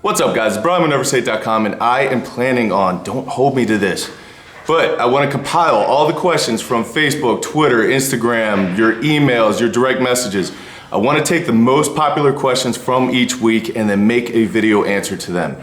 What's up guys, it's Brian with Oneset.com and I am planning on, don't hold me to this, but I want to compile all the questions from Facebook, Twitter, Instagram, your emails, your direct messages. I want to take the most popular questions from each week and then make a video answer to them.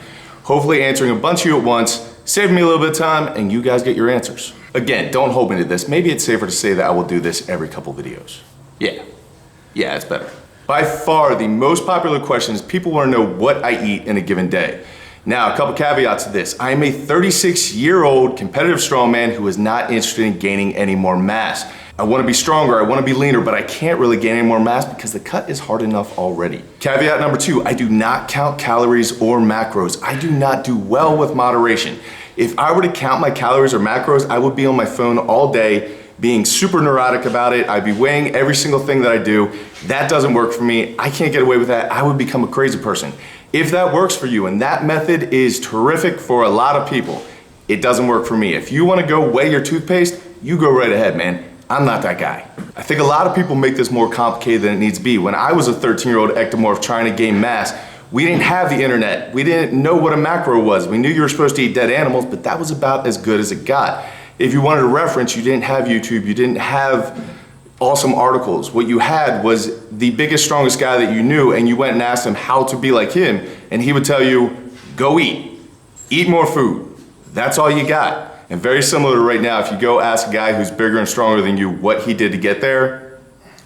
Hopefully answering a bunch of you at once, save me a little bit of time and you guys get your answers. Again, don't hold me to this. Maybe it's safer to say that I will do this every couple videos. Yeah, it's better. By far, the most popular question is people want to know what I eat in a given day. Now, a couple caveats to this. I am a 36-year-old competitive strongman who is not interested in gaining any more mass. I want to be stronger, I want to be leaner, but I can't really gain any more mass because the cut is hard enough already. Caveat number 2, I do not count calories or macros. I do not do well with moderation. If I were to count my calories or macros, I would be on my phone all day, being super neurotic about it. I'd be weighing every single thing that I do. That doesn't work for me. I can't get away with that. I would become a crazy person. If that works for you, and that method is terrific for a lot of people, it doesn't work for me. If you want to go weigh your toothpaste, you go right ahead, man. I'm not that guy. I think a lot of people make this more complicated than it needs to be. When I was a 13-year-old ectomorph trying to gain mass, we didn't have the internet. We didn't know what a macro was. We knew you were supposed to eat dead animals, but that was about as good as it got. If you wanted a reference, you didn't have YouTube, you didn't have awesome articles. What you had was the biggest, strongest guy that you knew, and you went and asked him how to be like him, and he would tell you, go eat more food. That's all you got. And very similar to right now, if you go ask a guy who's bigger and stronger than you what he did to get there,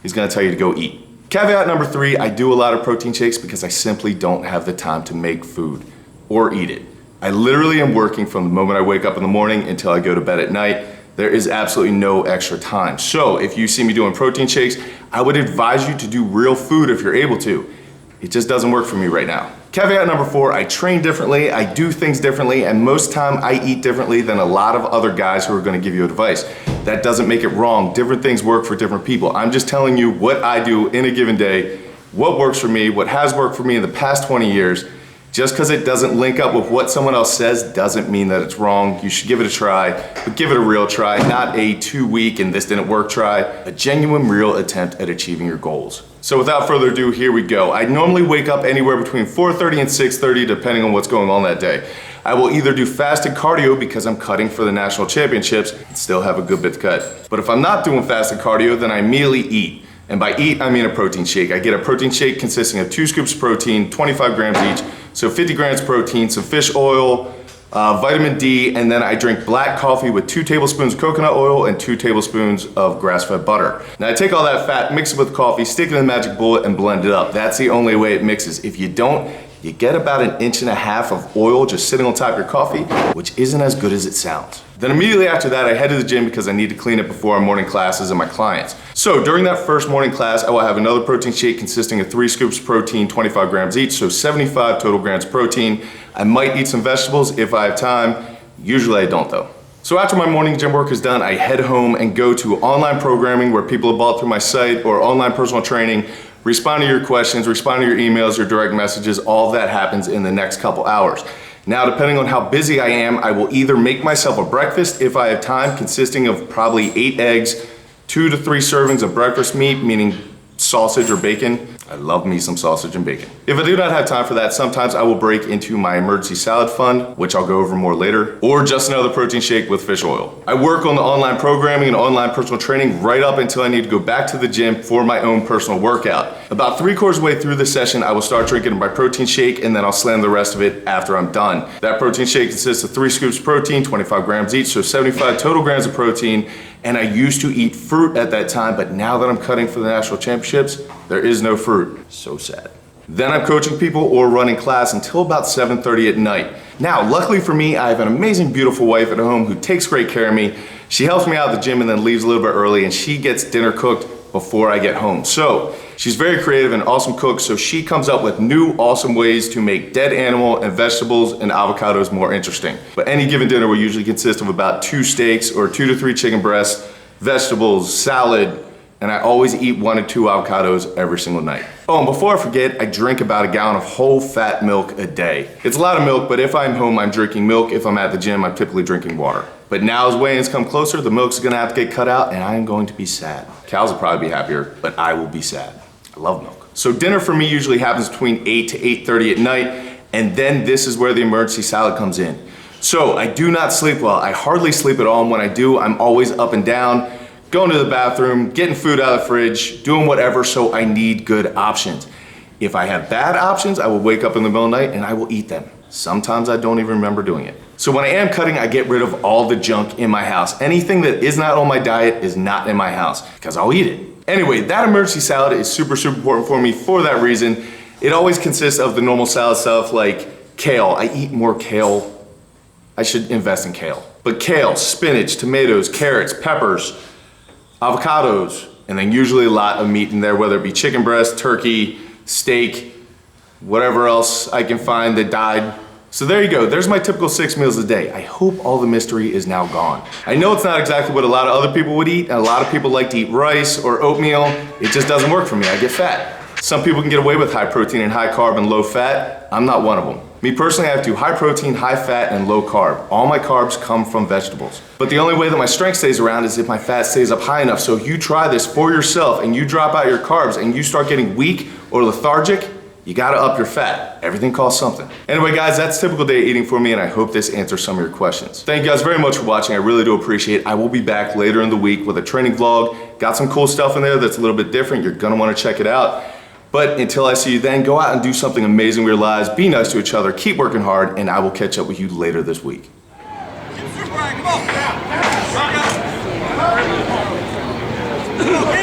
he's gonna tell you to go eat. Caveat number 3, I do a lot of protein shakes because I simply don't have the time to make food or eat it. I literally am working from the moment I wake up in the morning until I go to bed at night. There is absolutely no extra time. So if you see me doing protein shakes, I would advise you to do real food if you're able to. It just doesn't work for me right now. Caveat number 4, I train differently, I do things differently, and most time I eat differently than a lot of other guys who are gonna give you advice. That doesn't make it wrong. Different things work for different people. I'm just telling you what I do in a given day, what works for me, what has worked for me in the past 20 years. Just because it doesn't link up with what someone else says doesn't mean that it's wrong. You should give it a try, but give it a real try, not a 2-week and this didn't work try. A genuine, real attempt at achieving your goals. So without further ado, here we go. I normally wake up anywhere between 4:30 and 6:30 depending on what's going on that day. I will either do fasted cardio because I'm cutting for the national championships and still have a good bit to cut. But if I'm not doing fasted cardio, then I immediately eat. And by eat, I mean a protein shake. I get a protein shake consisting of 2 scoops of protein, 25 grams each, so 50 grams protein, some fish oil, vitamin D, and then I drink black coffee with 2 tablespoons of coconut oil and 2 tablespoons of grass-fed butter. Now I take all that fat, mix it with coffee, stick it in the magic bullet, and blend it up. That's the only way it mixes. If you don't, you get about 1.5 inches of oil just sitting on top of your coffee, which isn't as good as it sounds. Then immediately after that, I head to the gym because I need to clean it before our morning classes and my clients. So during that first morning class, I will have another protein shake consisting of 3 scoops of protein, 25 grams each, so 75 total grams of protein. I might eat some vegetables if I have time. Usually I don't though. So after my morning gym work is done, I head home and go to online programming where people have bought through my site or online personal training, respond to your questions, respond to your emails, your direct messages. All of that happens in the next couple hours. Now, depending on how busy I am, I will either make myself a breakfast if I have time, consisting of probably 8 eggs, 2 to 3 servings of breakfast meat, meaning sausage or bacon. I love me some sausage and bacon. If I do not have time for that, sometimes I will break into my emergency salad fund, which I'll go over more later, or just another protein shake with fish oil. I work on the online programming and online personal training right up until I need to go back to the gym for my own personal workout. About 3/4 of the way through the session, I will start drinking my protein shake and then I'll slam the rest of it after I'm done. That protein shake consists of 3 scoops of protein, 25 grams each, so 75 total grams of protein. And I used to eat fruit at that time, but now that I'm cutting for the national championships, there is no fruit. So sad. Then I'm coaching people or running class until about 7:30 at night. Now, luckily for me, I have an amazing, beautiful wife at home who takes great care of me. She helps me out at the gym and then leaves a little bit early, and she gets dinner cooked before I get home. So she's very creative and awesome cook, so she comes up with new awesome ways to make dead animal and vegetables and avocados more interesting. But any given dinner will usually consist of about 2 steaks or 2 to 3 chicken breasts, vegetables, salad, and I always eat 1 to 2 avocados every single night. Oh, and before I forget, I drink about a gallon of whole fat milk a day. It's a lot of milk, but if I'm home, I'm drinking milk. If I'm at the gym, I'm typically drinking water. But now as weigh-ins come closer, the milk's gonna have to get cut out and I'm going to be sad. Cows will probably be happier, but I will be sad. I love milk. So dinner for me usually happens between 8 to 8:30 at night. And then this is where the emergency salad comes in. So I do not sleep well. I hardly sleep at all, and when I do, I'm always up and down, going to the bathroom, getting food out of the fridge, doing whatever, so I need good options. If I have bad options, I will wake up in the middle of the night and I will eat them. Sometimes I don't even remember doing it. So when I am cutting, I get rid of all the junk in my house. Anything that is not on my diet is not in my house, because I'll eat it. Anyway, that emergency salad is super, super important for me for that reason. It always consists of the normal salad stuff like kale. I eat more kale. I should invest in kale. But kale, spinach, tomatoes, carrots, peppers, avocados, and then usually a lot of meat in there, whether it be chicken breast, turkey, steak, whatever else I can find that died. So there you go, there's my typical 6 meals a day. I hope all the mystery is now gone. I know it's not exactly what a lot of other people would eat, and a lot of people like to eat rice or oatmeal. It just doesn't work for me, I get fat. Some people can get away with high protein and high carb and low fat. I'm not one of them. Me personally, I have to do high protein, high fat, and low carb. All my carbs come from vegetables. But the only way that my strength stays around is if my fat stays up high enough. So if you try this for yourself and you drop out your carbs and you start getting weak or lethargic, you gotta up your fat. Everything costs something. Anyway guys, that's typical day eating for me, and I hope this answers some of your questions. Thank you guys very much for watching. I really do appreciate it. I will be back later in the week with a training vlog. Got some cool stuff in there that's a little bit different. You're gonna wanna check it out. But until I see you then, go out and do something amazing with your lives. Be nice to each other, keep working hard, and I will catch up with you later this week. Come on.